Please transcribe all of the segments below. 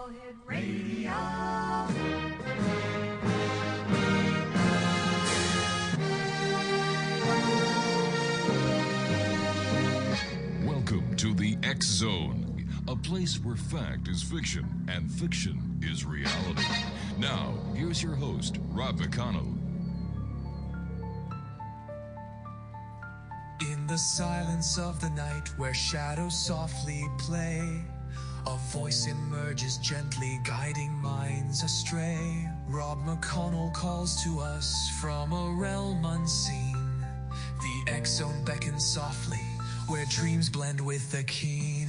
Hit Radio. Welcome to the X Zone, a place where fact is fiction and fiction is reality. Now, here's your host, Rob McConnell. In the silence of the night where shadows softly play, a voice emerges gently guiding minds astray. Rob McConnell calls to us from a realm unseen. The X-Zone beckons softly where dreams blend with the keen.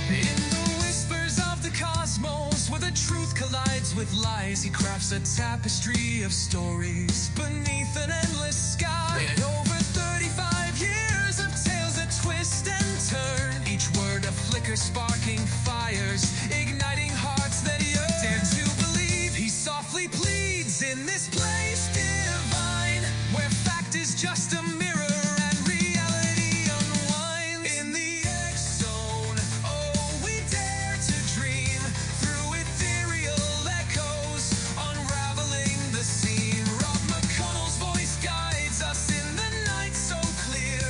In the whispers of the cosmos, where the truth collides with lies, he crafts a tapestry of stories beneath an endless sky. In over 35 years of tales that twist and turn, each word a flicker sparking fires, igniting hearts that yearn. Dare to believe he softly pleads in this place divine, where fact is just a mirror and reality unwinds. In the X-Zone, oh, we dare to dream through ethereal echoes, unraveling the scene. Rob McConnell's voice guides us in the night so clear,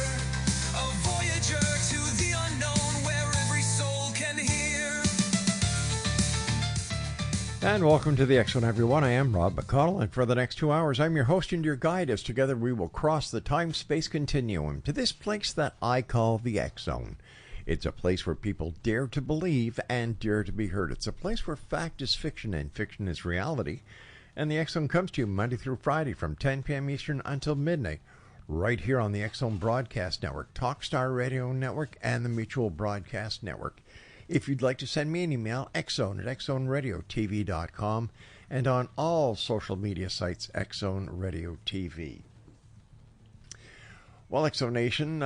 a voyager to the unknown where every soul can hear. And welcome to the X-Zone, everyone. I am Rob McConnell, and for the next 2 hours, I'm your host and your guide as together we will cross the time-space continuum to this place that I call the X-Zone. It's a place where people dare to believe and dare to be heard. It's a place where fact is fiction and fiction is reality. And the X-Zone comes to you Monday through Friday from 10 p.m. Eastern until midnight, right here on the X-Zone Broadcast Network, Talkstar Radio Network, and the Mutual Broadcast Network. If you'd like to send me an email, xzone@xzoneradiotv.com, and on all social media sites, X-Zone Radio TV. Well, X-Zone Nation,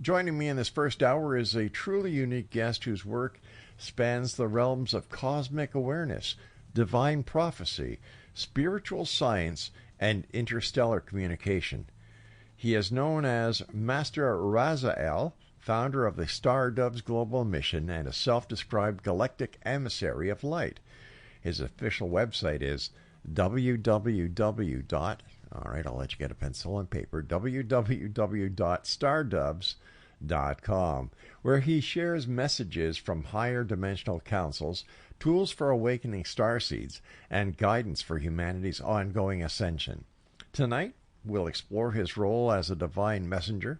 joining me in this first hour is a truly unique guest whose work spans the realms of cosmic awareness, divine prophecy, spiritual science, and interstellar communication. He is known as Master Razael, founder of the Star Doves Global Mission and a self-described Galactic Emissary of Light. His official website is all right, I'll let you get a pencil and paper, www.stardoves.com, where he shares messages from higher dimensional councils, tools for awakening starseeds, and guidance for humanity's ongoing ascension. Tonight, we'll explore his role as a divine messenger,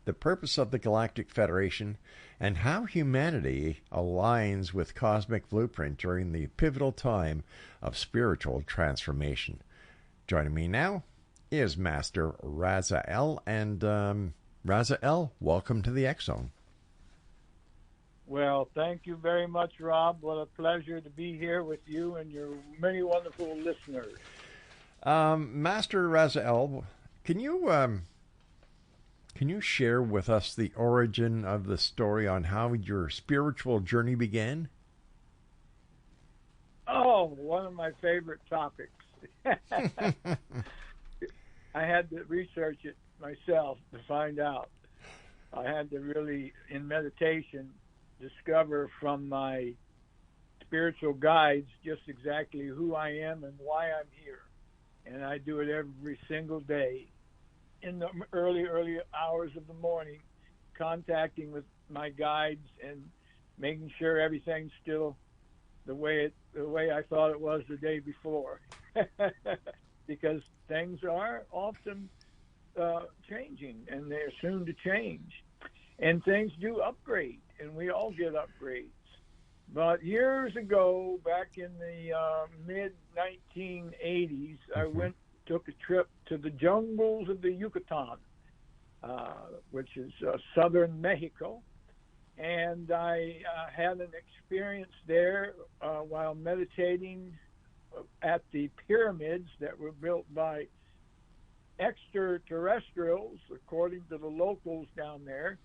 the purpose of the Galactic Federation, and how humanity aligns with Cosmic Blueprint during the pivotal time of spiritual transformation. Joining me now is Master Razael, and Razael, welcome to the X-Zone. Well, thank you very much, Rob. What a pleasure to be here with you and your many wonderful listeners. Master Razael, can you share with us the origin of the story on how your spiritual journey began? Oh, one of my favorite topics. I had to research it myself to find out. I had to really, in meditation, discover from my spiritual guides just exactly who I am and why I'm here. And I do it every single day in the early hours of the morning, contacting with my guides and making sure everything's still the way I thought it was the day before. Because things are often changing, and they're soon to change. And things do upgrade, and we all get upgrades. But years ago, back in the mid-1980s, I took a trip to the jungles of the Yucatan, which is southern Mexico. And I had an experience there while meditating at the pyramids that were built by extraterrestrials, according to the locals down there.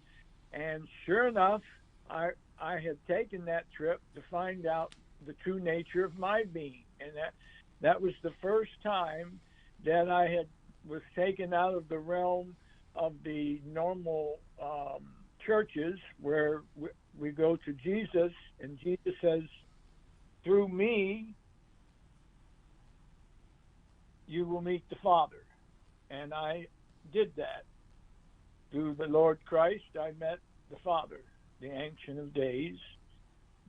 And sure enough, I had taken that trip to find out the true nature of my being. And that was the first time that I had was taken out of the realm of the normal churches where we go to Jesus, and Jesus says, through me, you will meet the Father. And I did that. Through the Lord Christ, I met the Father, the Ancient of Days.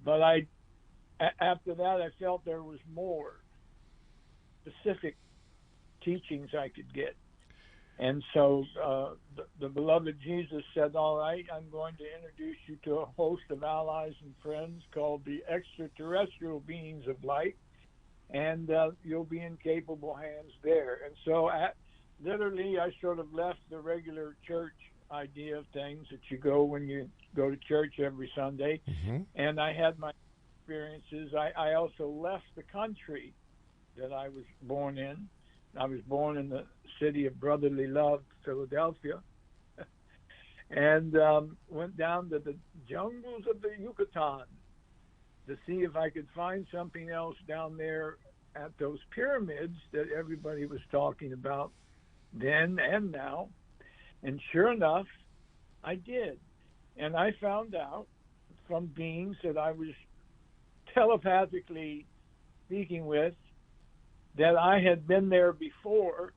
But after that, I felt there was more specific teachings I could get. And so the beloved Jesus said, all right, I'm going to introduce you to a host of allies and friends called the extraterrestrial beings of light, and you'll be in capable hands there. And so literally I sort of left the regular church idea of things that you go when you go to church every Sunday, and I had my experiences. I also left the country that I was born in. I was born in the city of brotherly love, Philadelphia, and went down to the jungles of the Yucatan to see if I could find something else down there at those pyramids that everybody was talking about then and now. And sure enough, I did. And I found out from beings that I was telepathically speaking with that I had been there before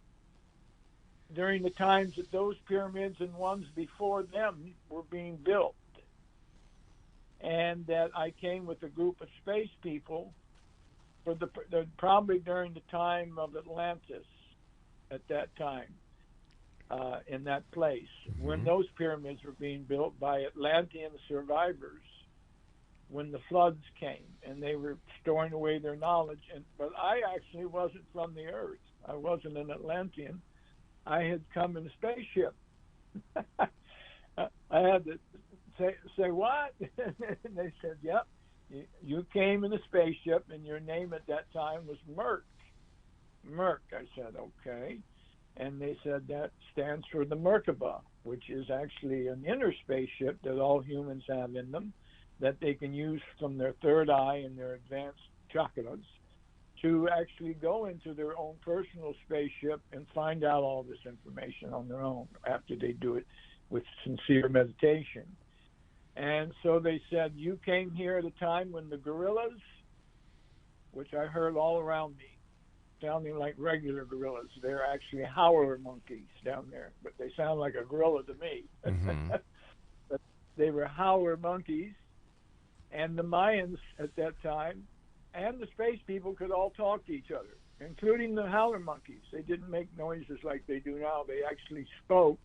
during the times that those pyramids and ones before them were being built. And that I came with a group of space people for probably during the time of Atlantis at that time, in that place, when those pyramids were being built by Atlantean survivors, when the floods came and they were storing away their knowledge. But I actually wasn't from the earth. I wasn't an Atlantean. I had come in a spaceship. I had to say what? And they said, yep, you came in a spaceship, and your name at that time was Merc. Merc. I said, okay. And they said that stands for the Merkaba, which is actually an inner spaceship that all humans have in them, that they can use from their third eye and their advanced chakras to actually go into their own personal spaceship and find out all this information on their own after they do it with sincere meditation. And so they said, you came here at a time when the gorillas, which I heard all around me, sounding like regular gorillas. They're actually howler monkeys down there, but they sound like a gorilla to me. But they were howler monkeys. And the Mayans at that time and the space people could all talk to each other, including the howler monkeys. They didn't make noises like they do now. They actually spoke.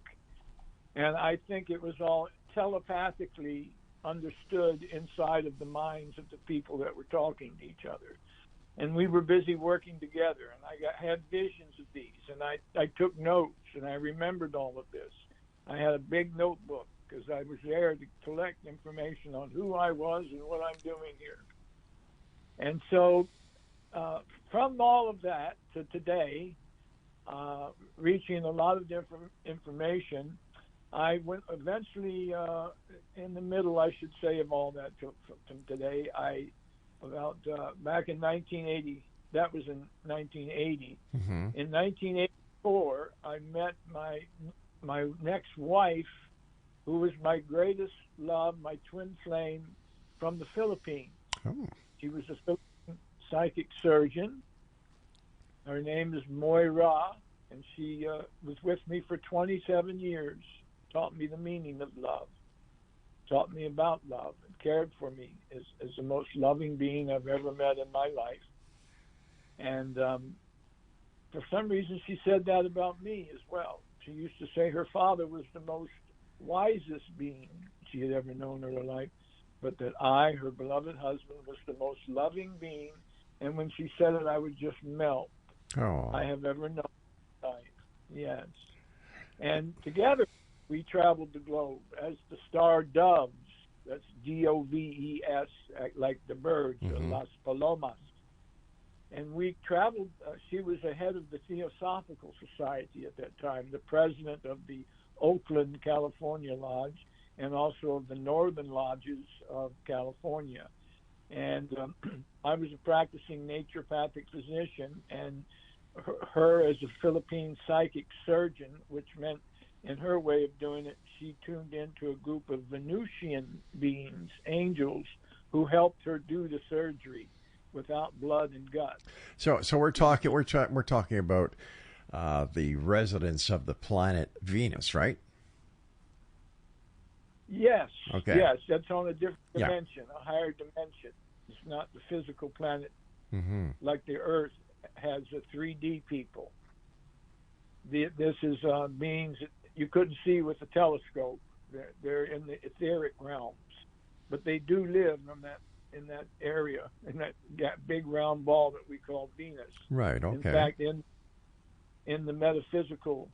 And I think it was all telepathically understood inside of the minds of the people that were talking to each other. And we were busy working together, and I had visions of these, and I took notes, and I remembered all of this. I had a big notebook because I was there to collect information on who I was and what I'm doing here. And so from all of that to today, reaching a lot of different information, I went eventually in the middle, I should say, of all that to today. Back in 1980, that was in 1980. In 1984, I met my next wife, who was my greatest love, my twin flame from the Philippines. She was a Philippine psychic surgeon. Her name is Moira, and she was with me for 27 years, taught me the meaning of love, taught me about love, and cared for me as the most loving being I've ever met in my life. And for some reason, she said that about me as well. She used to say her father was the most wisest being she had ever known in her life, but that I, her beloved husband, was the most loving being. And when she said it, I would just melt. I have ever known in life. Yes. And together, we traveled the globe as the star doves. That's Doves, like the birds, Las Palomas. And we traveled. She was the head of the Theosophical Society at that time, the president of the Oakland, California Lodge, and also of the Northern Lodges of California. And I was a practicing naturopathic physician, and her as a Philippine psychic surgeon, which meant in her way of doing it, she tuned into a group of Venusian beings, angels, who helped her do the surgery without blood and guts. So we're talking about the residents of the planet Venus, right? Yes. Okay. Yes, that's on a different dimension, a higher dimension. It's not the physical planet like the Earth has a 3D people. This is beings that you couldn't see with a telescope. They're in the etheric realms, but they do live in that area, in that big round ball that we call Venus. Right. Okay. In fact, in the metaphysical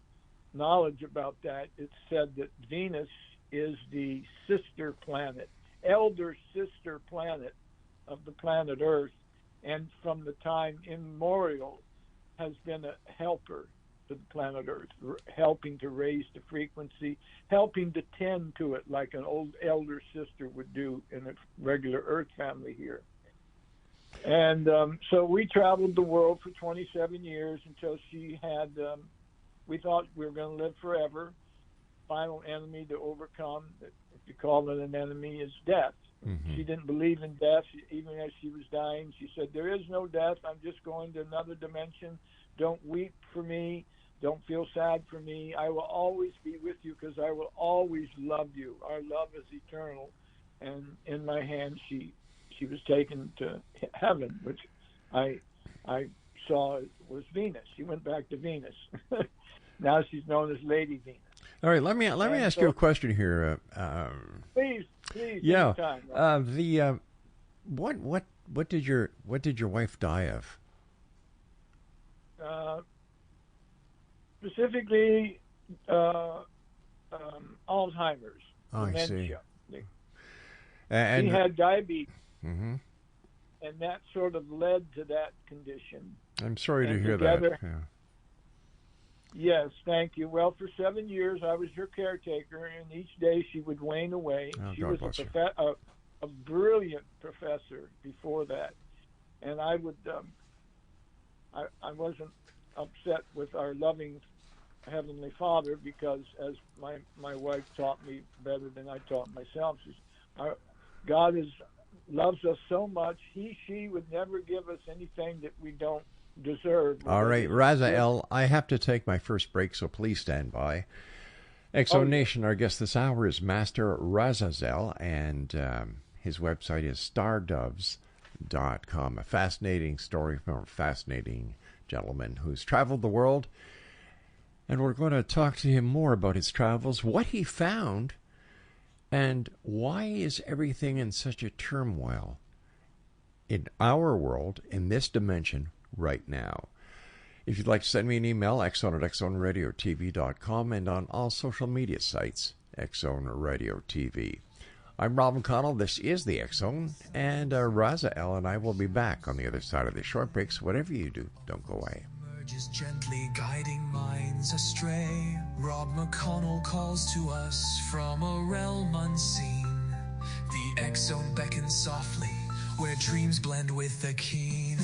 knowledge about that, it's said that Venus is the sister planet, elder sister planet of the planet Earth, and from the time immemorial has been a helper to the planet Earth, helping to raise the frequency, helping to tend to it like an old elder sister would do in a regular Earth family here. And so we traveled the world for 27 years until she had, we thought we were going to live forever. Final enemy to overcome, if you call it an enemy, is death. She didn't believe in death. Even as she was dying, she said, there is no death. I'm just going to another dimension. Don't weep for me. Don't feel sad for me. I will always be with you because I will always love you. Our love is eternal. And in my hand, she was taken to heaven, which I saw was Venus. She went back to Venus. Now she's known as Lady Venus. All right, let me ask you a question here. Please. Yeah. Anytime, what did your wife die of? Specifically, Alzheimer's, dementia. I see. And she had diabetes, and that sort of led to that condition. I'm sorry to hear together, that. Yeah. Yes, thank you. Well, for 7 years, I was her caretaker, and each day she would wane away. Oh, she God was bless a brilliant professor before that, and I would I wasn't upset with our loving Heavenly Father because, as my wife taught me better than I taught myself, God loves us so much. She would never give us anything that we don't deserve. All right, Razael, I have to take my first break, so please stand by. Exo Nation, our guest this hour is Master Razael, and his website is stardoves.com. A fascinating story from a fascinating gentleman who's traveled the world, and we're going to talk to him more about his travels, what he found, and why is everything in such a turmoil in our world, in this dimension, right now. If you'd like to send me an email, xzone@xzoneradiotv.com, and on all social media sites, Xzone Radio TV. I'm Rob McConnell. This is the X Zone, and Razael and I will be back on the other side of the short breaks. Whatever you do, don't go away. Emerges gently, guiding minds astray. Rob McConnell calls to us from a realm unseen. The X Zone beckons softly, where dreams blend with the keen.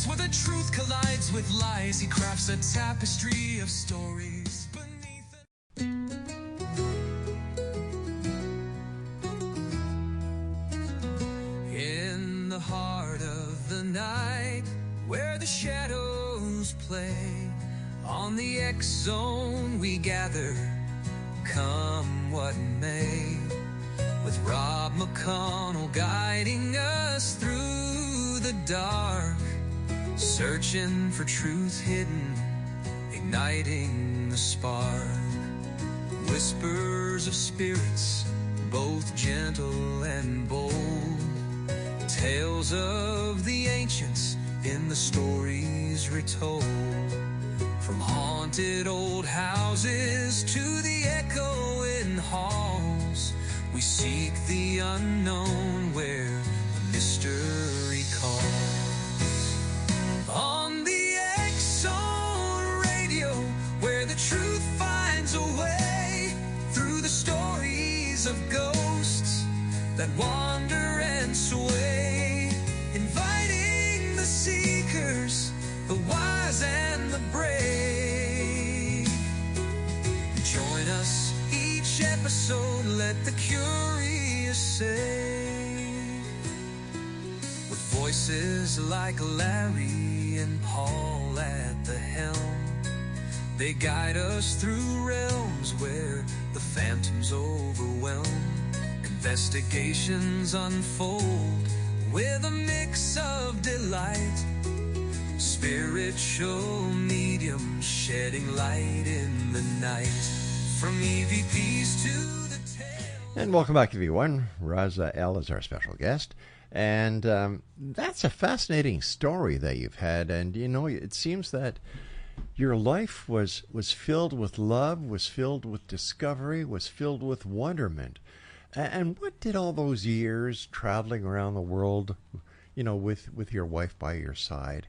Where the truth collides with lies, he crafts a tapestry of stories beneath it. In the heart of the night, where the shadows play, on the X Zone we gather, come what may, with Rob McConnell guiding us through the dark. Searching for truth hidden, igniting the spark. Whispers of spirits, both gentle and bold. Tales of the ancients in the stories retold. From haunted old houses to the echoing halls, we seek the unknown where mystery calls. On the X Zone Radio, where the truth finds a way, that wander and sway, inviting the seekers, the wise and the brave. Join us each episode, let the curious say, with voices like Larry and Paul at the helm. They guide us through realms where the phantoms overwhelm. Investigations unfold with a mix of delight. Spiritual mediums shedding light in the night. From EVPs to the tale. And welcome back, everyone. Razael is our special guest. And that's a fascinating story that you've had. And, you know, it seems that your life was filled with love, was filled with discovery, was filled with wonderment. And what did all those years traveling around the world, you know, with your wife by your side,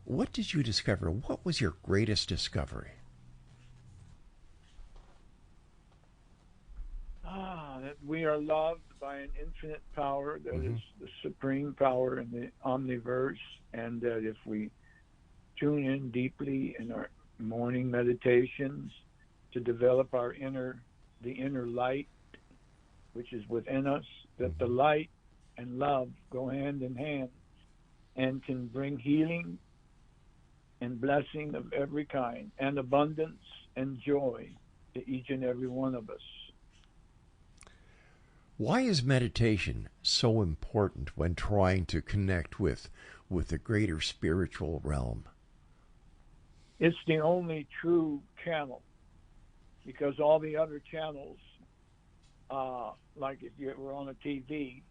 what did you discover? What was your greatest discovery? That we are loved by an infinite power that is the supreme power in the omniverse, and that if we tune in deeply in our morning meditations to develop the inner light, which is within us, that the light and love go hand in hand and can bring healing and blessing of every kind and abundance and joy to each and every one of us. Why is meditation so important when trying to connect with the greater spiritual realm? It's the only true channel, because all the other channels, like if you were on a TV,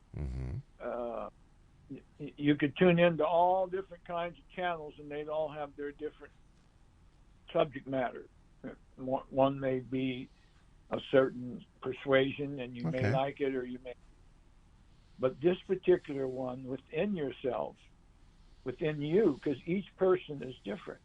you could tune into all different kinds of channels and they'd all have their different subject matter. One may be a certain persuasion and you may like it or you may. But this particular one within yourself, within you, because each person is different.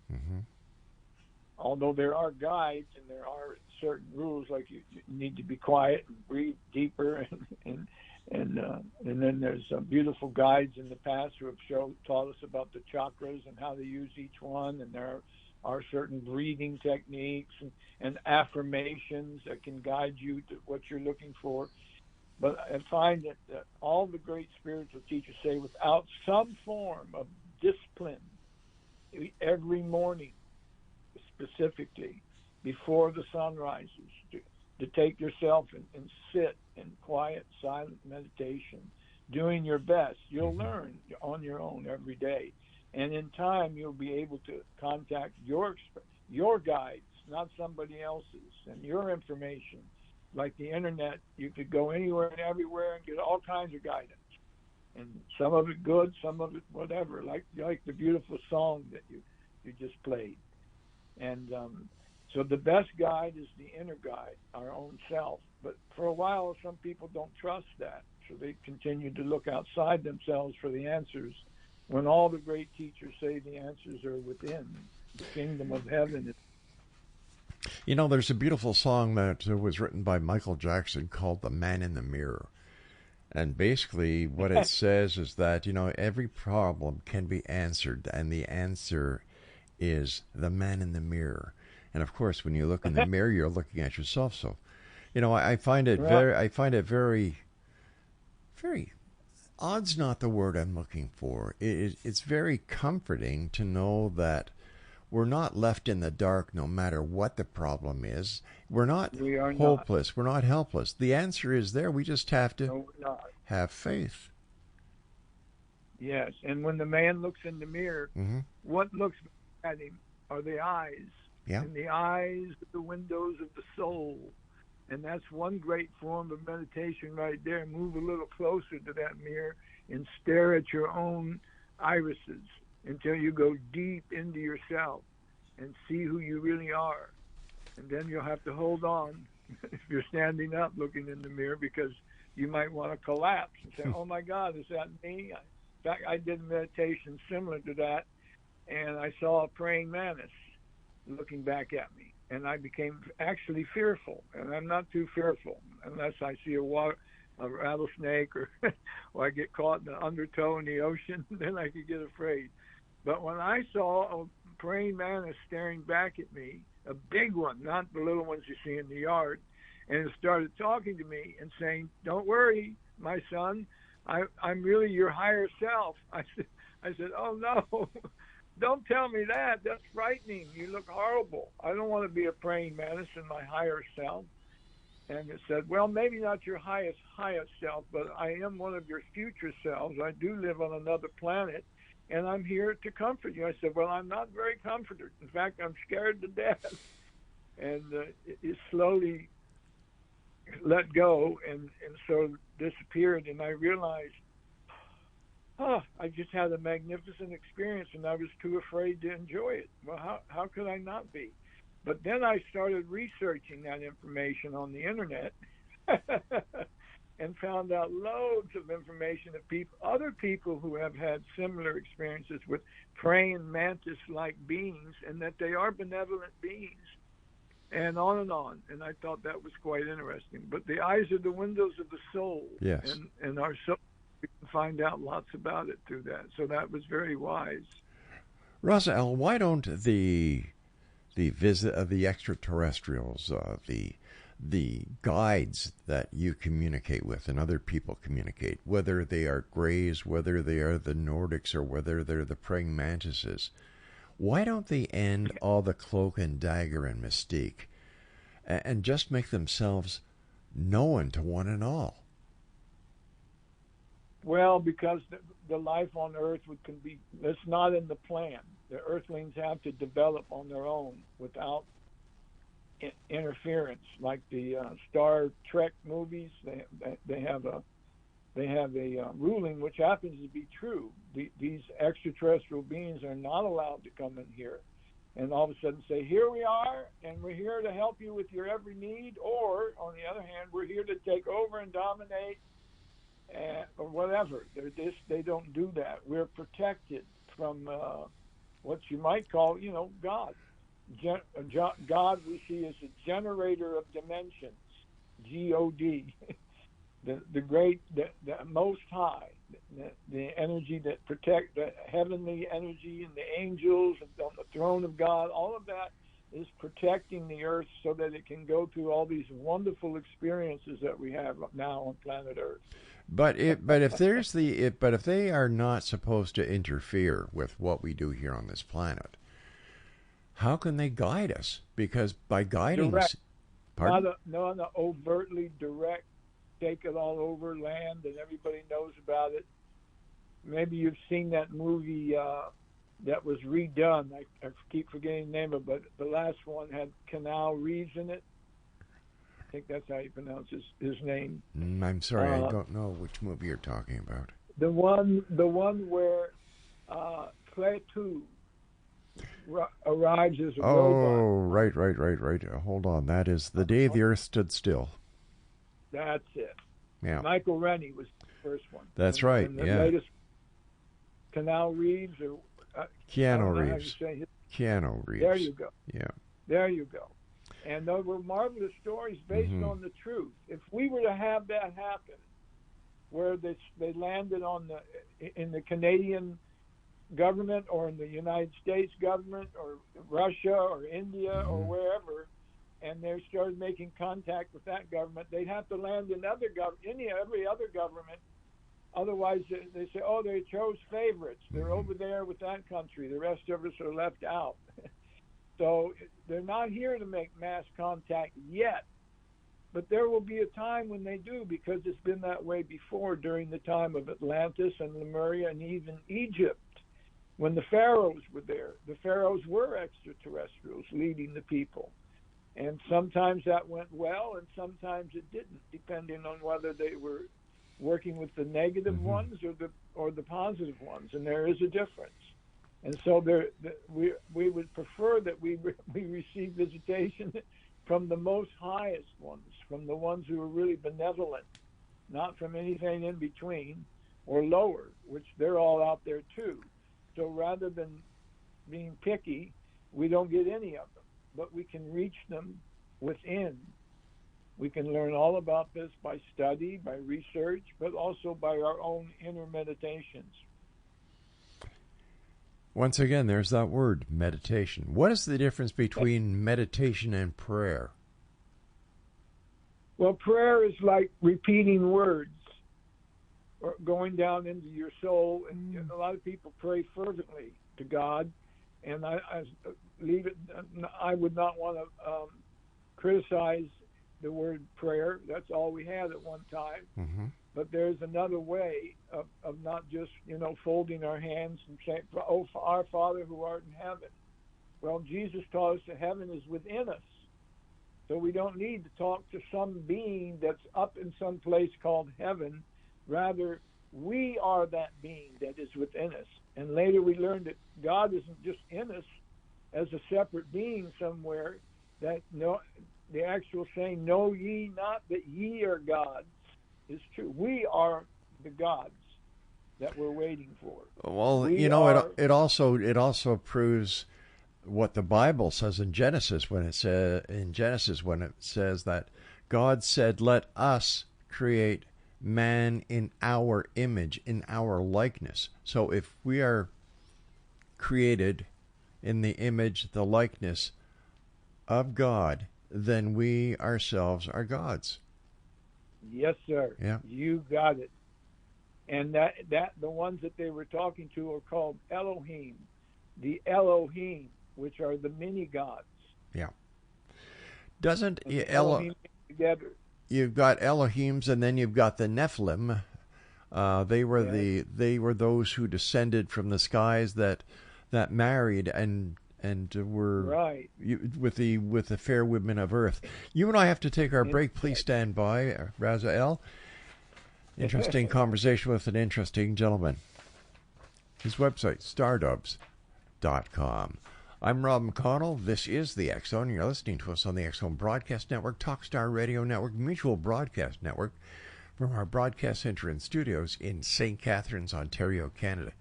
Although there are guides and there are certain rules, like you need to be quiet and breathe deeper, and then there's some beautiful guides in the past who have taught us about the chakras and how to use each one, and there are certain breathing techniques and affirmations that can guide you to what you're looking for. But I find that all the great spiritual teachers say without some form of discipline every morning, specifically before the sun rises, to take yourself and sit in quiet, silent meditation, doing your best, you'll learn on your own every day. And in time, you'll be able to contact your guides, not somebody else's, and your information. Like the internet, you could go anywhere and everywhere and get all kinds of guidance. And some of it good, some of it whatever, like the beautiful song that you just played. And so the best guide is the inner guide, our own self. But for a while, some people don't trust that. So they continue to look outside themselves for the answers, when all the great teachers say the answers are within the kingdom of heaven. You know, there's a beautiful song that was written by Michael Jackson called "The Man in the Mirror." And basically what it says is that, you know, every problem can be answered, and the answer is the man in the mirror. And of course, when you look in the mirror, you're looking at yourself. So, you know, I find it very, very, odd's not the word I'm looking for. It's very comforting to know that we're not left in the dark no matter what the problem is. We are hopeless. We're not helpless. The answer is there. We just have to have faith. Yes, and when the man looks in the mirror, what looks at him are the eyes. Yeah. And the eyes are the windows of the soul. And that's one great form of meditation right there. Move a little closer to that mirror and stare at your own irises until you go deep into yourself and see who you really are. And then you'll have to hold on if you're standing up looking in the mirror, because you might want to collapse and say, oh my God, is that me? In fact, I did a meditation similar to that, and I saw a praying mantis looking back at me. And I became actually fearful, and I'm not too fearful unless I see a a rattlesnake or I get caught in the undertow in the ocean, then I could get afraid. But when I saw a praying mantis staring back at me, a big one, not the little ones you see in the yard, and it started talking to me and saying, "Don't worry, my son, I'm really your higher self." I said, "Oh no, don't tell me that. That's frightening. You look horrible. I don't want to be a praying mantis in my higher self." And it said, "Well, maybe not your highest self, but I am one of your future selves. I do live on another planet, and I'm here to comfort you." I said, "Well, I'm not very comforted. In fact, I'm scared to death." And it slowly let go and so disappeared. And I realized, I just had a magnificent experience, and I was too afraid to enjoy it. Well, how could I not be? But then I started researching that information on the internet and found out loads of information of other people who have had similar experiences with praying mantis-like beings, and that they are benevolent beings, and on and on. And I thought that was quite interesting. But the eyes are the windows of the soul. Yes. And our soul, we can find out lots about it through that. So that was very wise. Razael, why don't the visit of the extraterrestrials, the guides that you communicate with and other people communicate, whether they are Greys, whether they are the Nordics, or whether they're the praying mantises, why don't they end all the cloak and dagger and mystique and just make themselves known to one and all? Well, because the life on Earth that's not in the plan. The Earthlings have to develop on their own without interference, like the Star Trek movies. They have a ruling which happens to be true. These extraterrestrial beings are not allowed to come in here and all of a sudden say, "Here we are, and we're here to help you with your every need," or on the other hand, "We're here to take over and dominate," or whatever. They don't do that. We're protected from what you might call, God. God we see as a generator of dimensions, God, the great, the most high, the energy that protect, the heavenly energy, and the angels and on the throne of God. All of that is protecting the Earth so that it can go through all these wonderful experiences that we have now on planet Earth. But if they are not supposed to interfere with what we do here on this planet, how can they guide us? Because by guiding direct, pardon? not an overtly direct, take it all over land and everybody knows about it. Maybe you've seen that movie that was redone. I keep forgetting the name of it, but the last one had Canal Reeves in it. I think that's how you pronounce his name. I'm sorry, I don't know which movie you're talking about. The one where Cletu arrives as a robot. Oh, right. Hold on. That is The Day the Earth Stood Still. That's it. Yeah. Michael Rennie was the first one. That's right, and the yeah. latest, Canal Reeves or Keanu Reeves. Keanu Reeves. There you go. Yeah. There you go. And those were marvelous stories based on the truth. If we were to have that happen, where they landed in the Canadian government or in the United States government or Russia or India or wherever, and they started making contact with that government, they'd have to land in every other government. Otherwise, they say, "Oh, they chose favorites. They're over there with that country. The rest of us are left out." So they're not here to make mass contact yet. But there will be a time when they do, because it's been that way before during the time of Atlantis and Lemuria and even Egypt. When the pharaohs were there, the pharaohs were extraterrestrials leading the people. And sometimes that went well and sometimes it didn't, depending on whether they were working with the negative ones or the positive ones. And there is a difference. And so we would prefer that we receive visitation from the most highest ones, from the ones who are really benevolent, not from anything in between or lower, which they're all out there too. So rather than being picky, we don't get any of them, but we can reach them within We can learn all about this by study, by research, but also by our own inner meditations. Once again, there's that word, meditation. What is the difference between meditation and prayer? Well, prayer is like repeating words or going down into your soul. And a lot of people pray fervently to God, and I would not want to criticize the word prayer. That's all we had at one time. Mm-hmm. But there's another way of not just, folding our hands and saying, "Oh, our Father who art in heaven." Well, Jesus taught us that heaven is within us. So we don't need to talk to some being that's up in some place called heaven. Rather, we are that being that is within us. And later we learned that God isn't just in us as a separate being somewhere. That the actual saying, "Know ye not that ye are gods," is true. We are the gods that we're waiting for. Well, it also proves what the Bible says in Genesis when it says that God said, "Let us create man in our image, in our likeness." So if we are created in the image, the likeness of God, then we ourselves are gods. Yes, sir. Yeah. You got it. And that the ones that they were talking to are called Elohim, the Elohim, which are the many gods. Yeah. Doesn't Elohim together? You've got Elohims, and then you've got the Nephilim. They were those who descended from the skies that married and were right with the fair women of earth. You and I have to take our break. Please stand by, Razael. Interesting conversation with an interesting gentleman. His website, stardubs.com. I'm Rob McConnell. This is the X Zone. You're listening to us on the X Zone Broadcast Network, Talkstar Radio Network, Mutual Broadcast Network, from our broadcast center and studios in St. Catharines, Ontario, Canada.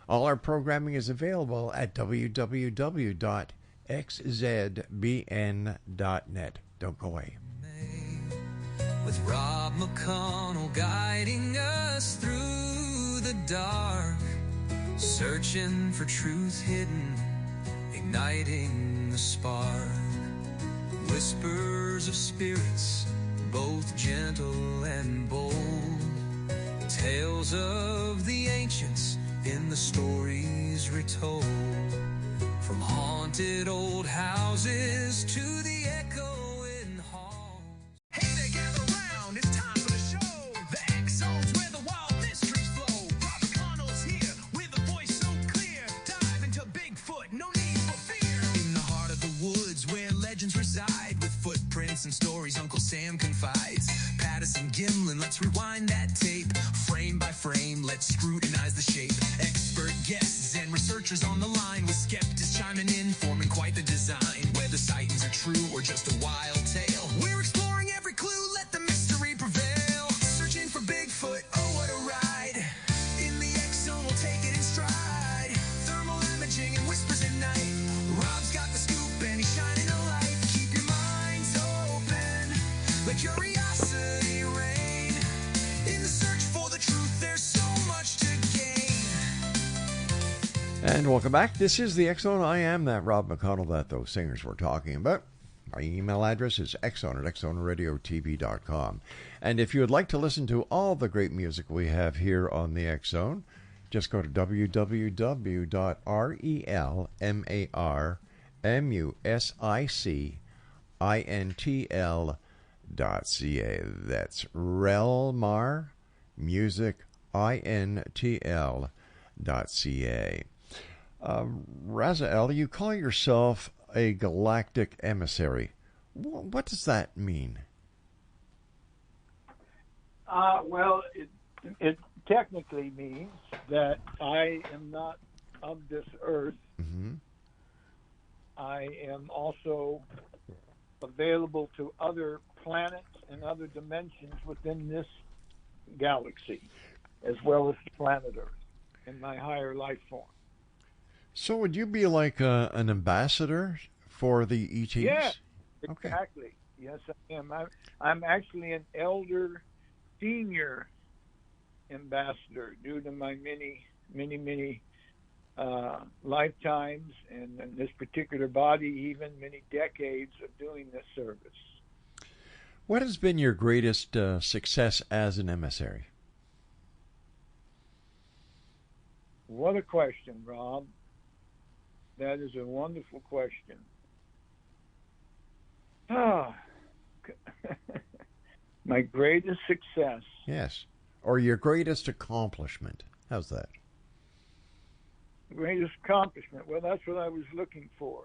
All our programming is available at www.xzbn.net. Don't go away. With Rob McConnell guiding us through the dark, searching for truth hidden, igniting the spark. Whispers of spirits, both gentle and bold. Tales of the ancients in the stories retold. From haunted old houses to the echoing halls. Hey there, gather round, it's time for the show. The X Zone's where the wild mysteries flow. Rob McConnell's here with a voice so clear. Dive into Bigfoot, no need for fear. In the heart of the woods where legends reside, with footprints and stories Uncle Sam confides. Patterson Gimlin, let's rewind that tape. Frame by frame, let's scrutinize the shape. Expert guests and researchers on the line, with skeptics chiming in, forming quite the design. Whether sightings are true or just a wild tale, we're exploring every clue, let the mystery prevail. Searching for Bigfoot, oh what a ride. In the X Zone we'll take it in stride. Thermal imaging and whispers at night. Rob's got the scoop and he's shining a light. Keep your minds open, let curiosity reign. In the search for the truth, there's so much to gain. And welcome back. This is the X Zone. I am that Rob McConnell that those singers were talking about. My email address is xzone@xzoneradiotv.com. And if you would like to listen to all the great music we have here on the X Zone, just go to www.relmarmusicintl.ca. That's relmarmusicintl.ca. Razael, you call yourself a galactic emissary. What does that mean? Well, it technically means that I am not of this earth. Mm-hmm. I am also available to other planets and other dimensions within this galaxy, as well as the planet Earth and my higher life form. So would you be like an ambassador for the ETs? Yeah, Okay. exactly. Yes, I am. I'm actually an elder senior ambassador due to my many lifetimes, and in this particular body, even many decades of doing this service. What has been your greatest success as an emissary? What a question, Rob. That is a wonderful question. Ah, my greatest success. Yes. Or your greatest accomplishment. How's that? Greatest accomplishment. Well, that's what I was looking for.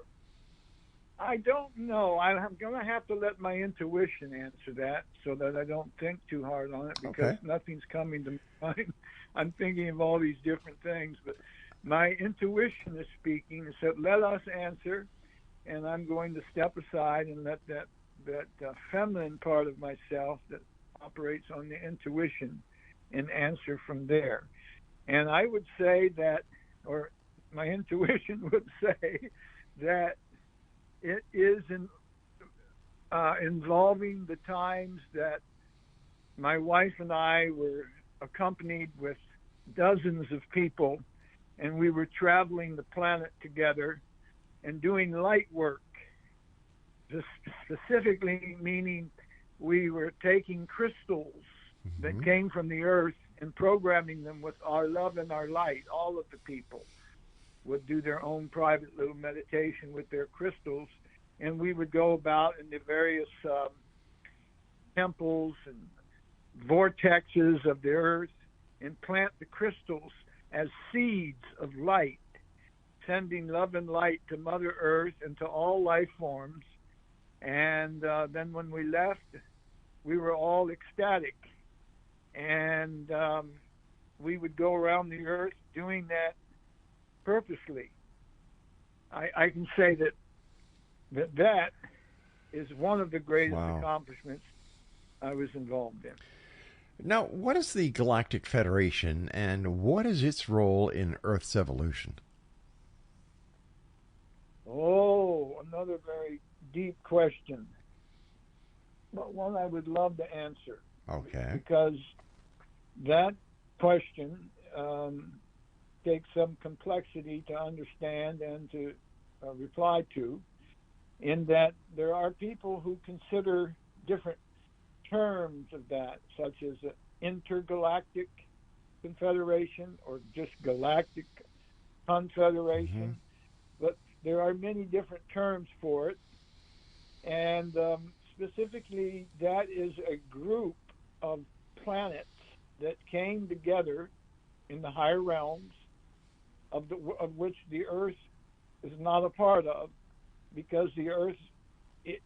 I don't know. I'm going to have to let my intuition answer that so that I don't think too hard on it, because nothing's coming to mind. I'm thinking of all these different things, but my intuition is speaking and said, let us answer, and I'm going to step aside and let that feminine part of myself that operates on the intuition and answer from there. And I would say that, or my intuition would say that it is involving the times that my wife and I were accompanied with dozens of people, and we were traveling the planet together and doing light work. Specifically meaning we were taking crystals that came from the earth and programming them with our love and our light. All of the people would do their own private little meditation with their crystals, and we would go about in the various temples and vortexes of the earth and plant the crystals as seeds of light, sending love and light to Mother Earth and to all life forms. And then when we left, we were all ecstatic. And we would go around the earth doing that purposely. I can say that is one of the greatest accomplishments I was involved in. Now, what is the Galactic Federation, and what is its role in Earth's evolution? Oh, another very deep question, but one I would love to answer. Okay. Because that question takes some complexity to understand and to reply to, in that there are people who consider different terms of that, such as intergalactic confederation or just galactic confederation. But there are many different terms for it, and specifically that is a group of planets that came together in the higher realms of which the Earth is not a part of, because the Earth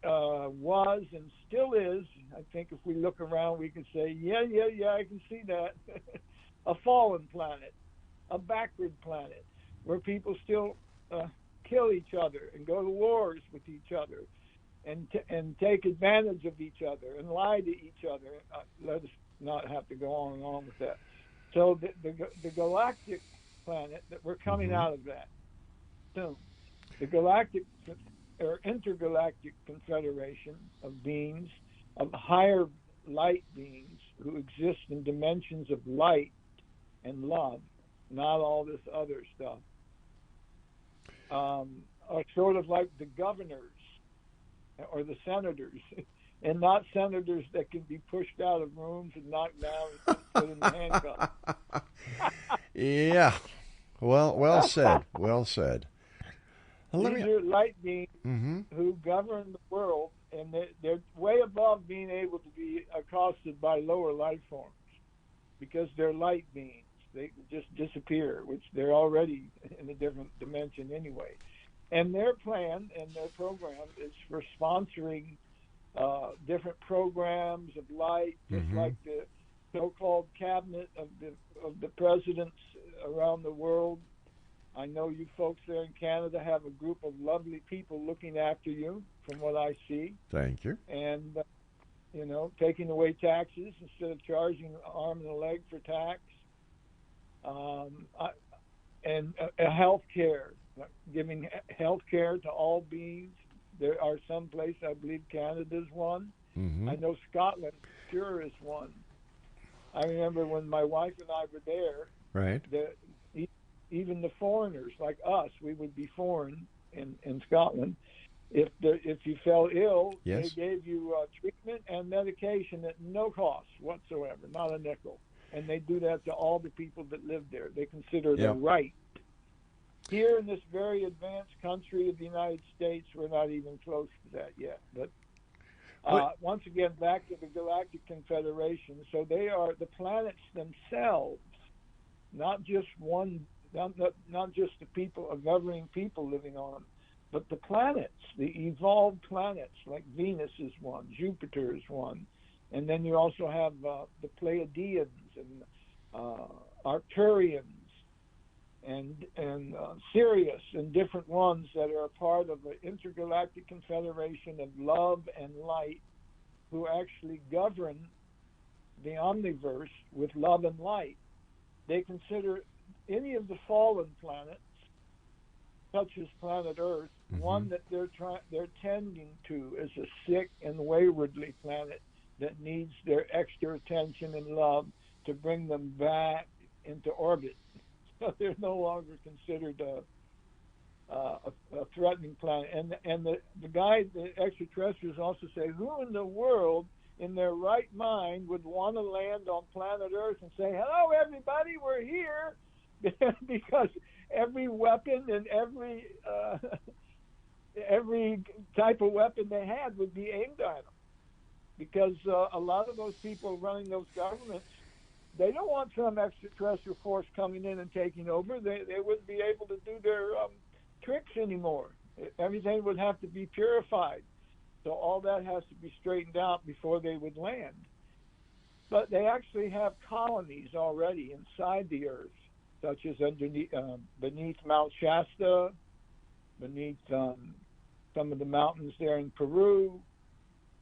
was and still is, I think if we look around we can say, yeah, I can see that, a fallen planet, a backward planet, where people still kill each other and go to wars with each other and take advantage of each other and lie to each other. Let us not have to go on and on with that. So the galactic planet, that we're coming out of that soon. The galactic or intergalactic confederation of beings, of higher light beings who exist in dimensions of light and love, not all this other stuff, are sort of like the governors or the senators, and not senators that can be pushed out of rooms and knocked down and put in handcuffs. Yeah. Well said. Well said. These are light beings who govern the world, and they're way above being able to be accosted by lower life forms, because they're light beings. They just disappear, which they're already in a different dimension anyway. And their plan and their program is for sponsoring different programs of light, just like the so-called cabinet of the presidents around the world. I know you folks there in Canada have a group of lovely people looking after you, from what I see. Thank you. And, taking away taxes instead of charging an arm and a leg for tax. And health care, giving health care to all beings, There are some places, I believe Canada's one. Mm-hmm. I know Scotland sure is one. I remember when my wife and I were there, Right. even the foreigners like us, we would be foreign in Scotland. If you fell ill, Yes. they gave you treatment and medication at no cost whatsoever, not a nickel. And they do that to all the people that live there. They consider it a right. Here in this very advanced country of the United States, we're not even close to that yet. But once again, back to the Galactic Confederation. So they are the planets themselves, not just not just the people, a governing people living on them, but the planets, the evolved planets, like Venus is one, Jupiter is one, and then you also have the Pleiadians and Arcturians and Sirius and different ones that are a part of the intergalactic confederation of love and light, who actually govern the omniverse with love and light. They consider any of the fallen planets, such as planet Earth, one that they're tending to as a sick and waywardly planet that needs their extra attention and love to bring them back into orbit. So they're no longer considered a threatening planet. And the extraterrestrials also say, who in the world in their right mind would want to land on planet Earth and say, hello, everybody, we're here? Because every weapon and every type of weapon they had would be aimed at them. Because a lot of those people running those governments, they don't want some extraterrestrial force coming in and taking over. They wouldn't be able to do their tricks anymore. Everything would have to be purified. So all that has to be straightened out before they would land. But they actually have colonies already inside the Earth, such as beneath Mount Shasta, beneath some of the mountains there in Peru,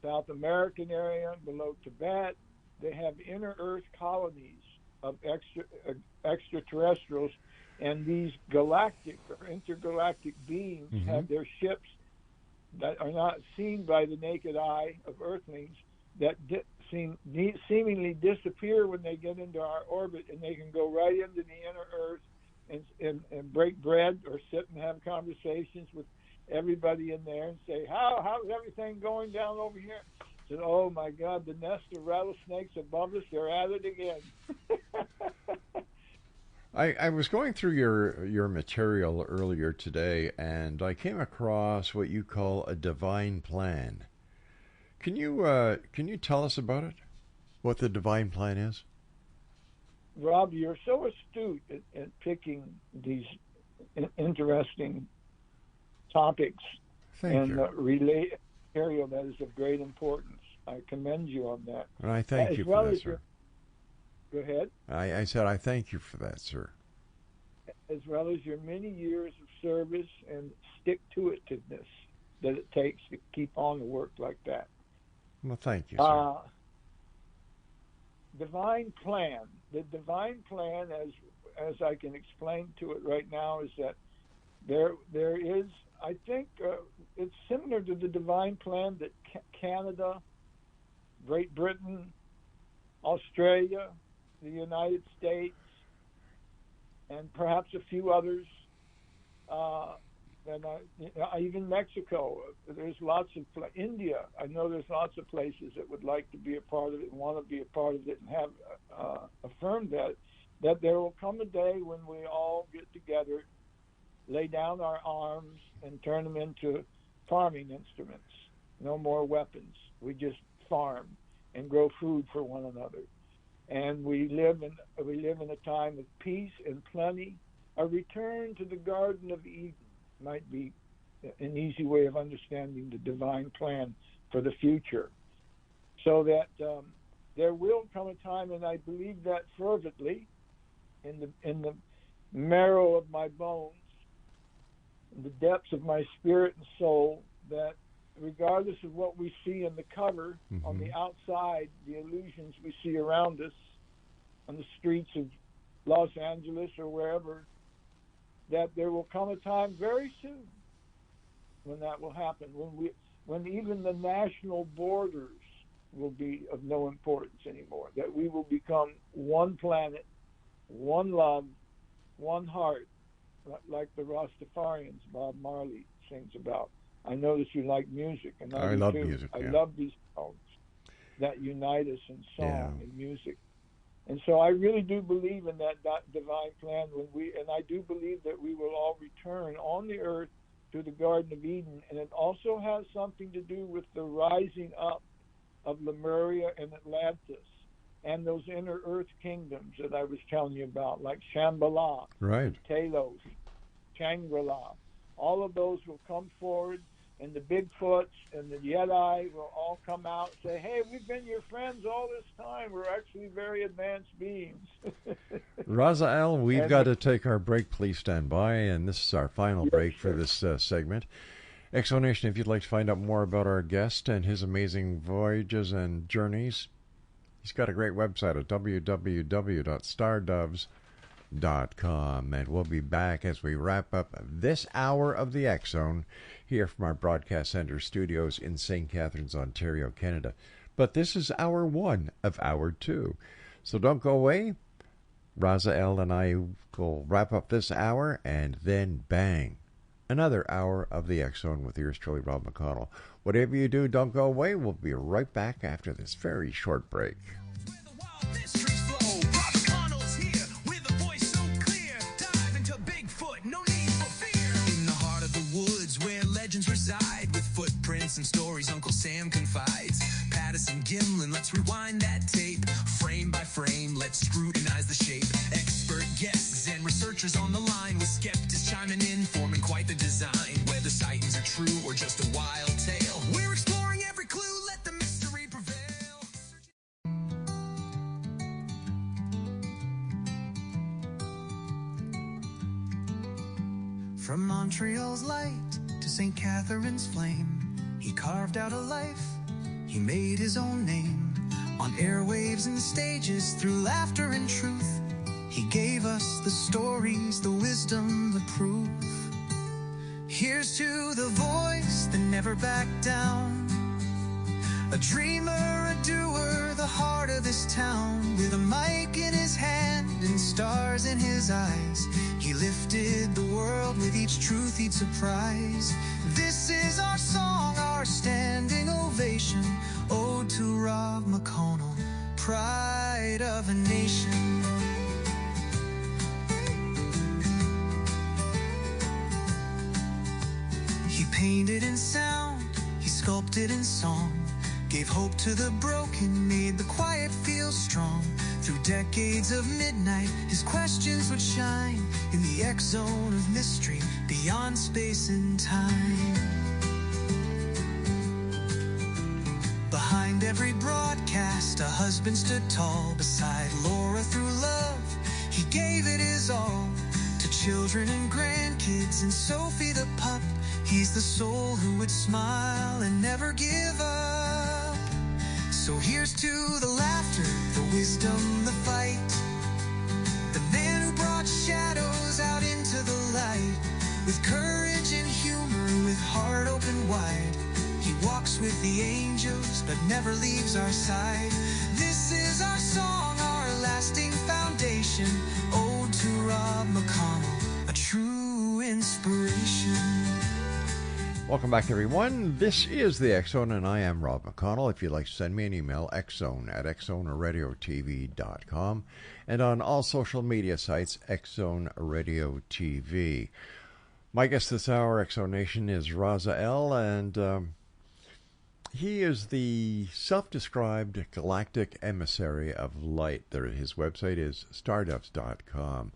South American area, below Tibet. They have inner Earth colonies of extraterrestrials, and these galactic or intergalactic beings have their ships that are not seen by the naked eye of Earthlings, that seemingly disappear when they get into our orbit, and they can go right into the inner Earth and break bread or sit and have conversations with everybody in there and say, how's everything going down over here? Said, oh my God, the nest of rattlesnakes above us, they're at it again. I was going through your material earlier today, and I came across what you call a divine plan. Can you tell us about it? What the divine plan is? Rob, you're so astute at picking these interesting topics and relay material that is of great importance. I commend you on that. And I thank you for that, sir. Go ahead. I said I thank you for that, sir. As well as your many years of service and stick-to-itiveness that it takes to keep on the work like that. Well, thank you, sir. Divine plan. The divine plan, as I can explain to it right now, is that there is, I think, it's similar to the divine plan that Canada, Great Britain, Australia, the United States, and perhaps a few others, and even Mexico. There's lots of India. I know there's lots of places that would like to be a part of it and want to be a part of it and have affirmed that there will come a day when we all get together, lay down our arms, and turn them into farming instruments. No more weapons. We just farm and grow food for one another. And we live in a time of peace and plenty. A return to the Garden of Eden might be an easy way of understanding the divine plan for the future. So that there will come a time, and I believe that fervently, in the marrow of my bones, in the depths of my spirit and soul, that regardless of what we see in the cover, on the outside, the illusions we see around us on the streets of Los Angeles or wherever, that there will come a time very soon when that will happen, when even the national borders will be of no importance anymore, that we will become one planet, one love, one heart, like the Rastafarians Bob Marley sings about. I notice you like music, and I do love too. music. I Yeah. love these songs that unite us in song Yeah. and music. And so I really do believe in that divine plan and I do believe that we will all return on the earth to the Garden of Eden. And it also has something to do with the rising up of Lemuria and Atlantis and those inner earth kingdoms that I was telling you about, like Shambhala, Right. Talos, Shangri-La. All of those will come forward, and the Bigfoots and the Jedi will all come out and say, hey, we've been your friends all this time. We're actually very advanced beings. Razael, we've got to take our break. Please stand by. And this is our final Yes, break for sir. this segment. Exonation, if you'd like to find out more about our guest and his amazing voyages and journeys, he's got a great website at www.stardoves.com. And we'll be back as we wrap up this hour of the X Zone here from our Broadcast Center studios in St. Catharines, Ontario, Canada. But this is hour one of hour two. So don't go away. Razael and I will wrap up this hour, and then bang, another hour of the X Zone with yours truly, Rob McConnell. Whatever you do, don't go away. We'll be right back after this very short break. Where the wild mysteries flow. Rob McConnell's here with a voice so clear. Dive into Bigfoot, no need for fear. In the heart of the woods where legends reside, with footprints and stories Uncle Sam confides. Patterson Gimlin, let's rewind that tape. Frame by frame, let's scrutinize the shape. Expert guests and researchers on the line, with skeptics chiming in, forming quite the design. Whether sightings are true or just a wild tale, we're exploring every clue, let the mystery prevail. From Montreal's light to St. Catherine's flame, he carved out a life, he made his own name. On airwaves and stages, through laughter and truth, he gave us the stories, the wisdom, the proof. Here's to the voice that never backed down, a dreamer, a doer, the heart of this town. With a mic in his hand and stars in his eyes, he lifted the world with each truth he'd surprise. This is our song, our standing ovation, ode to Rob McConnell, pride of a nation. He painted in sound, he sculpted in song, gave hope to the broken, made the quiet feel strong. Through decades of midnight, his questions would shine in the X zone of mystery, beyond space and time. Behind every broadcast, a husband stood tall. Beside Laura through love, he gave it his all. To children and grandkids and Sophie the pup, he's the soul who would smile and never give up. So here's to the laughter, the wisdom, the fight, the man who brought shadows out into the light. With courage and humor, with heart open wide, he walks with the angels but never leaves our side. This is our song, our lasting foundation, ode to Rob McConnell, a true inspiration. Welcome back, everyone. This is the X Zone, and I am Rob McConnell. If you'd like to send me an email, xzone@xzoneradiotv.com, and on all social media sites, Xzone Radio TV. My guest this hour, Exonation, is Razael, and he is the self-described Galactic Emissary of Light. His website is stardoves.com.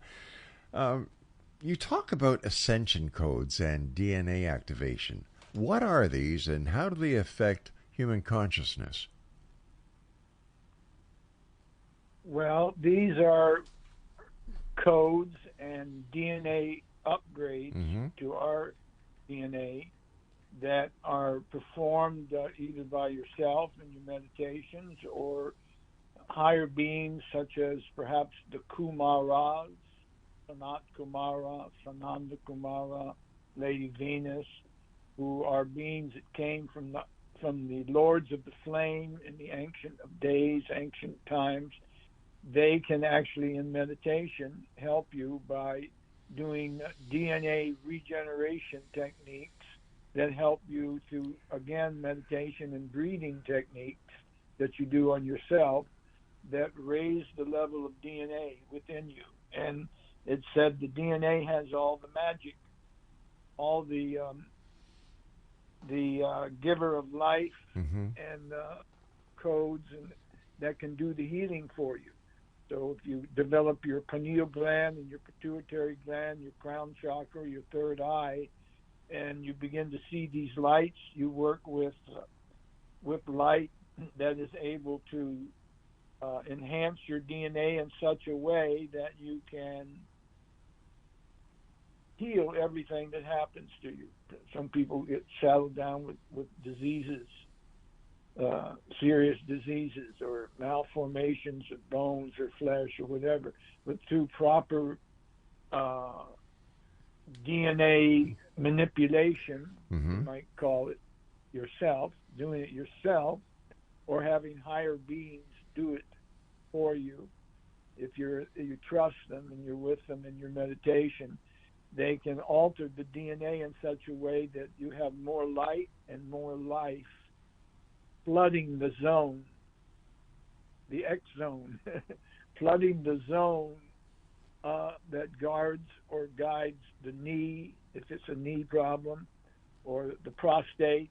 You talk about ascension codes and DNA activation. What are these, and how do they affect human consciousness? Well, these are codes and DNA upgrades to our DNA that are performed either by yourself in your meditations or higher beings such as perhaps the Kumaras, Sanat Kumara, Sananda Kumara, Lady Venus, who are beings that came from the lords of the flame in the ancient of days, ancient times. They can actually, in meditation, help you by doing DNA regeneration techniques that help you to, again, meditation and breathing techniques that you do on yourself that raise the level of DNA within you. And it said the DNA has all the magic, all the giver of life and codes and that can do the healing for you. So if you develop your pineal gland and your pituitary gland, your crown chakra, your third eye, and you begin to see these lights, you work with light that is able to enhance your DNA in such a way that you can heal everything that happens to you. Some people get saddled down with diseases, serious diseases or malformations of bones or flesh or whatever, but through proper DNA manipulation, you might call it yourself, doing it yourself, or having higher beings do it for you. If you trust them and you're with them in your meditation, they can alter the DNA in such a way that you have more light and more life flooding the zone, the X zone, flooding the zone that guards or guides the knee, if it's a knee problem, or the prostate,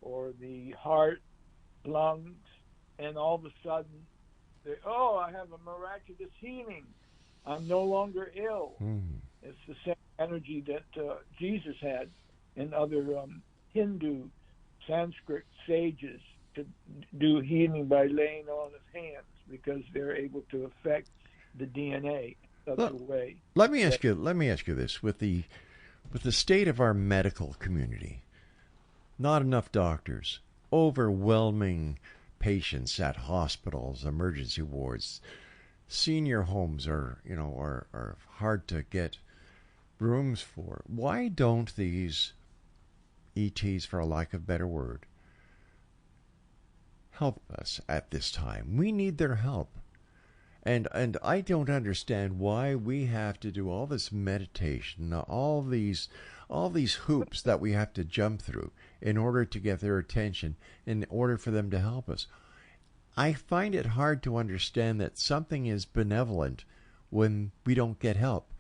or the heart, lungs, and all of a sudden, I have a miraculous healing. I'm no longer ill. It's the same energy that Jesus had and other Hindu, Sanskrit sages to do healing by laying on of hands because they're able to affect the DNA in such a way. Let me ask you this: with the state of our medical community, not enough doctors, overwhelming patients at hospitals, emergency wards, senior homes are hard to get rooms for. Why don't these ETs, for a lack of a better word, help us at this time? We need their help. And I don't understand why we have to do all this meditation, all these hoops that we have to jump through in order to get their attention, in order for them to help us. I find it hard to understand that something is benevolent when we don't get help.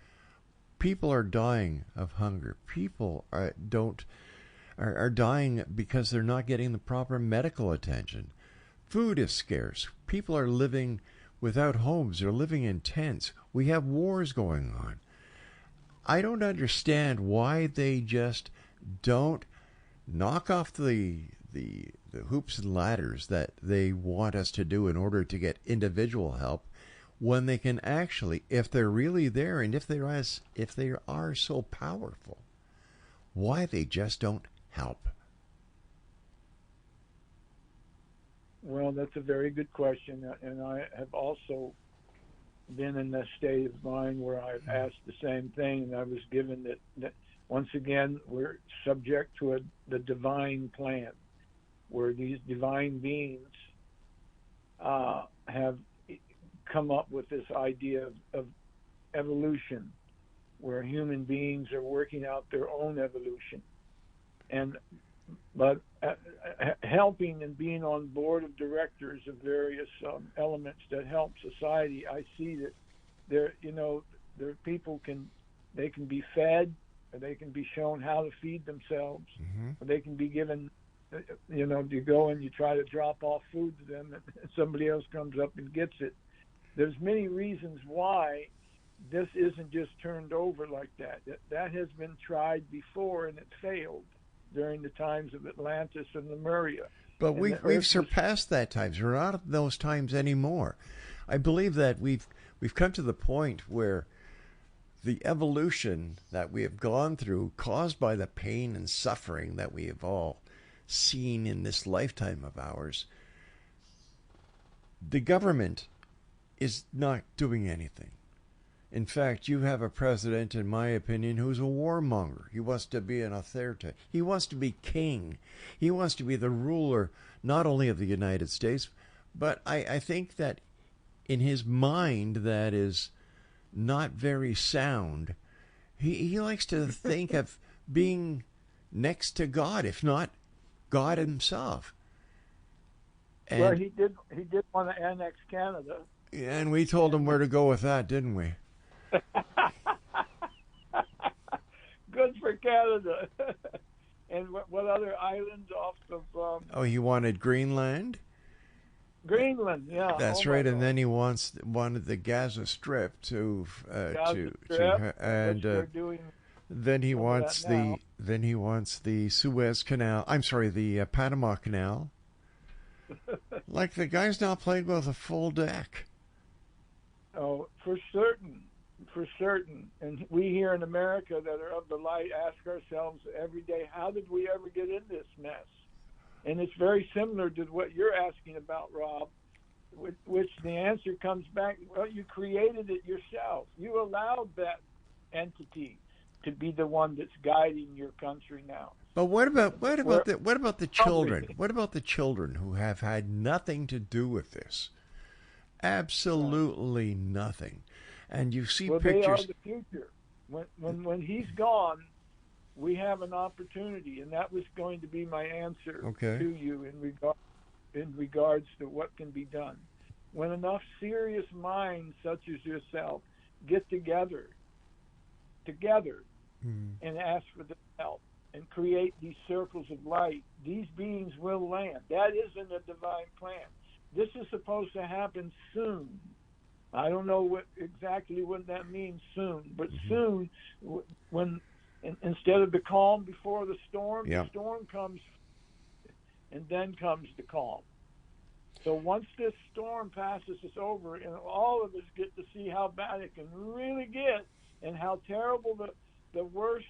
People are dying of hunger. People are dying because they're not getting the proper medical attention. Food is scarce. People are living without homes. They're living in tents. We have wars going on. I don't understand why they just don't knock off the hoops and ladders that they want us to do in order to get individual help, when they can actually, if they're really there and if they are so powerful, why they just don't help. Well, that's a very good question, and I have also been in that state of mind where I've asked the same thing, and I was given that once again we're subject to the divine plan, where these divine beings have come up with this idea of evolution, where human beings are working out their own evolution, but helping and being on board of directors of various elements that help society. I see that there people can be fed, or they can be shown how to feed themselves, or they can be given, you go and you try to drop off food to them, and somebody else comes up and gets it. There's many reasons why this isn't just turned over like that. That has been tried before, and it failed during the times of Atlantis and Lemuria. But we've surpassed that times. We're not at those times anymore. I believe that we've come to the point where the evolution that we have gone through, caused by the pain and suffering that we have all seen in this lifetime of ours, the government is not doing anything. In fact, you have a president, in my opinion, who's a warmonger. He wants to be an authority. He wants to be king. He wants to be the ruler, not only of the United States, but I think that in his mind that is not very sound. He likes to think of being next to God, if not God himself. And, well, he did want to annex Canada. And we told him where to go with that, didn't we? Good for Canada. And what other islands off of? He wanted Greenland. Greenland, yeah. That's right, and then he wanted the Gaza Strip then he wants the Suez Canal. I'm sorry, the Panama Canal. Like the guy's not playing with a full deck. Oh, for certain. And we here in America that are of the light ask ourselves every day, how did we ever get in this mess? And it's very similar to what you're asking about, Rob, which the answer comes back, well, you created it yourself. You allowed that entity to be the one that's guiding your country now. But what about the children? What about the children who have had nothing to do with this? Absolutely nothing. And you see pictures. They are the future. When he's gone, we have an opportunity, and that was going to be my answer to you in regards to what can be done. When enough serious minds such as yourself get together and ask for the help and create these circles of light, these beings will land. That isn't a divine plan. This is supposed to happen soon. I don't know exactly what that means, soon, but soon, when instead of the calm before the storm, the storm comes, and then comes the calm. So once this storm passes us over, and all of us get to see how bad it can really get, and how terrible the worst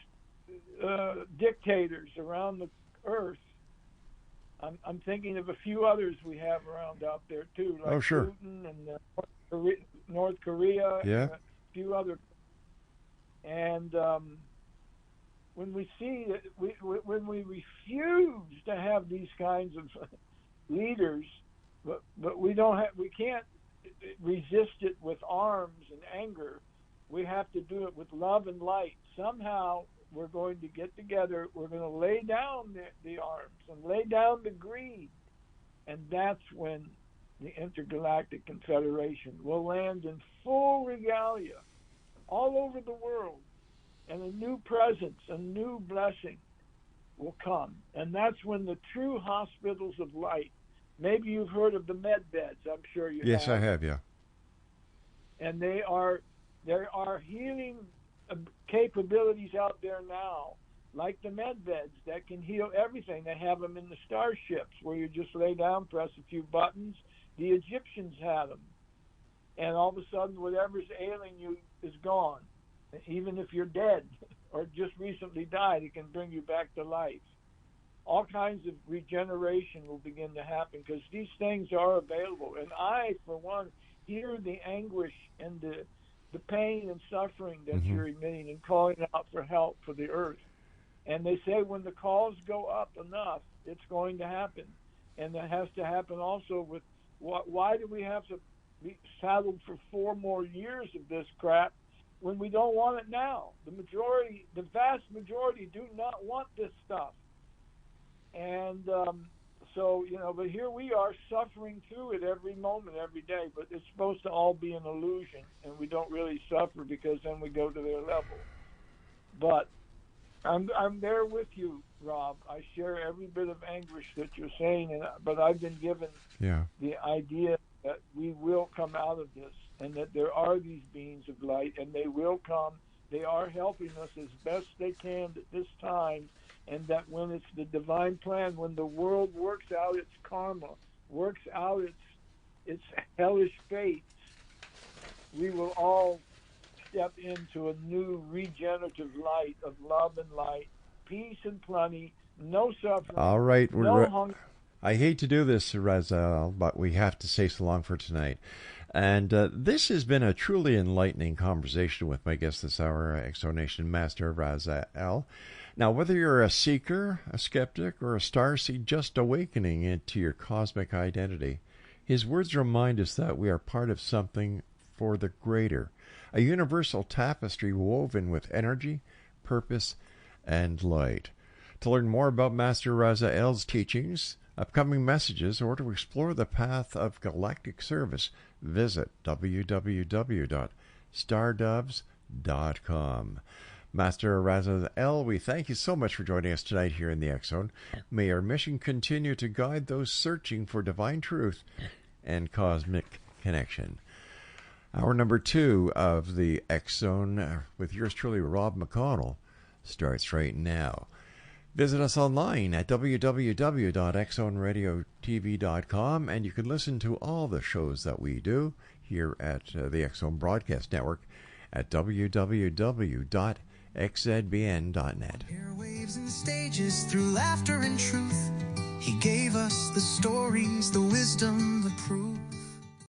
dictators around the earth. I'm thinking of a few others we have around out there too, like Putin and North Korea, and a few other. And when we see that, when we refuse to have these kinds of leaders, but we can't resist it with arms and anger. We have to do it with love and light. Somehow we're going to get together. We're going to lay down the arms and lay down the greed. And that's when the Intergalactic Confederation will land in full regalia all over the world. And a new presence, a new blessing will come. And that's when the true hospitals of light, maybe you've heard of the med beds, I'm sure you have. Yes, I have, yeah. And there are healing capabilities out there now, like the med beds that can heal everything. They have them in the starships where you just lay down, press a few buttons. The Egyptians had them. And all of a sudden, whatever's ailing you is gone. Even if you're dead or just recently died, it can bring you back to life. All kinds of regeneration will begin to happen because these things are available. And I, for one, hear the anguish and the pain and suffering that you're emitting and calling out for help for the earth. And they say when the calls go up enough, it's going to happen. And that has to happen also with why do we have to be saddled for 4 more years of this crap when we don't want it now? The vast majority do not want this stuff. And but here we are suffering through it every moment, every day, but it's supposed to all be an illusion, and we don't really suffer because then we go to their level. But I'm there with you, Rob. I share every bit of anguish that you're saying, but I've been given the idea that we will come out of this, and that there are these beings of light, and they will come. They are helping us as best they can at this time, and that when it's the divine plan, when the world works out its karma, works out its hellish fates, we will all step into a new regenerative light of love and light, peace and plenty, no suffering, all right, no hunger, I hate to do this, Razael, but we have to say so long for tonight. And this has been a truly enlightening conversation with my guest this hour, Exonation Master Razael. Now, whether you're a seeker, a skeptic, or a starseed just awakening into your cosmic identity, his words remind us that we are part of something for the greater, a universal tapestry woven with energy, purpose, and light. To learn more about Master Razael's teachings, upcoming messages, or to explore the path of galactic service, visit www.stardoves.com. Master Razael, we thank you so much for joining us tonight here in the X Zone. May our mission continue to guide those searching for divine truth and cosmic connection. Hour number 2 of the X Zone with yours truly, Rob McConnell, starts right now. Visit us online at www.xzoneradiotv.com, and you can listen to all the shows that we do here at the X Zone Broadcast Network at www.xzbn.net. Airwaves and stages through laughter and truth. He gave us the stories, the wisdom, the proof.